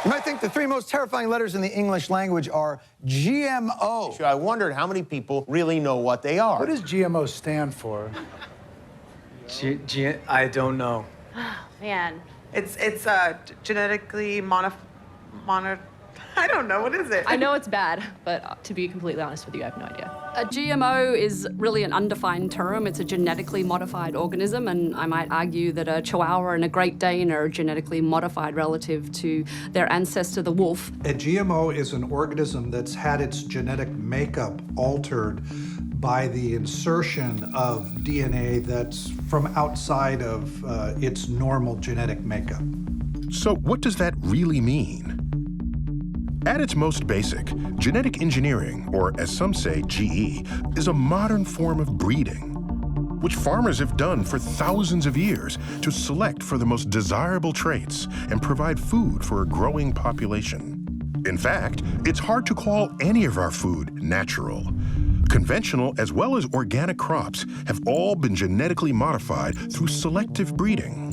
You might think the three most terrifying letters in the English language are GMO. I wondered how many people really know what they are. What does GMO stand for? I don't know. Man. It's genetically I don't know, what is it? I know it's bad, but to be completely honest with you, I have no idea. A GMO is really an undefined term. It's a genetically modified organism, and I might argue that a Chihuahua and a Great Dane are genetically modified relative to their ancestor, the wolf. A GMO is an organism that's had its genetic makeup altered by the insertion of DNA that's from outside of its normal genetic makeup. So what does that really mean? At its most basic, genetic engineering, or as some say, GE, is a modern form of breeding, which farmers have done for thousands of years to select for the most desirable traits and provide food for a growing population. In fact, it's hard to call any of our food natural. Conventional as well as organic crops have all been genetically modified through selective breeding.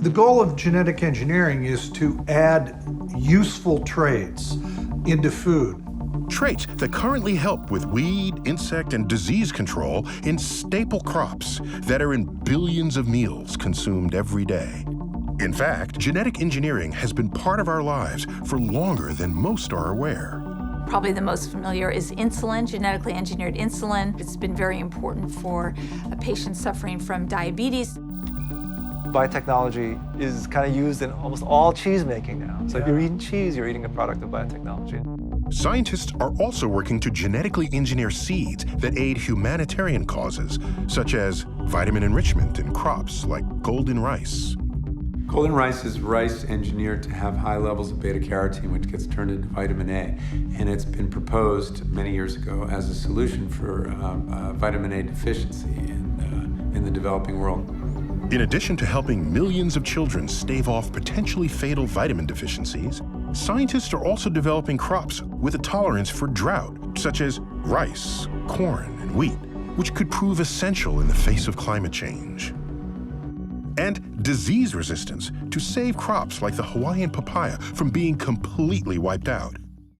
The goal of genetic engineering is to add useful traits into food. Traits that currently help with weed, insect, and disease control in staple crops that are in billions of meals consumed every day. In fact, genetic engineering has been part of our lives for longer than most are aware. Probably the most familiar is insulin, genetically engineered insulin. It's been very important for a patient suffering from diabetes. Biotechnology is kind of used in almost all cheese making now. So if you're eating cheese, you're eating a product of biotechnology. Scientists are also working to genetically engineer seeds that aid humanitarian causes, such as vitamin enrichment in crops like golden rice. Golden rice is rice engineered to have high levels of beta-carotene, which gets turned into vitamin A. And it's been proposed many years ago as a solution for vitamin A deficiency in the developing world. In addition to helping millions of children stave off potentially fatal vitamin deficiencies, scientists are also developing crops with a tolerance for drought, such as rice, corn, and wheat, which could prove essential in the face of climate change. And disease resistance to save crops like the Hawaiian papaya from being completely wiped out.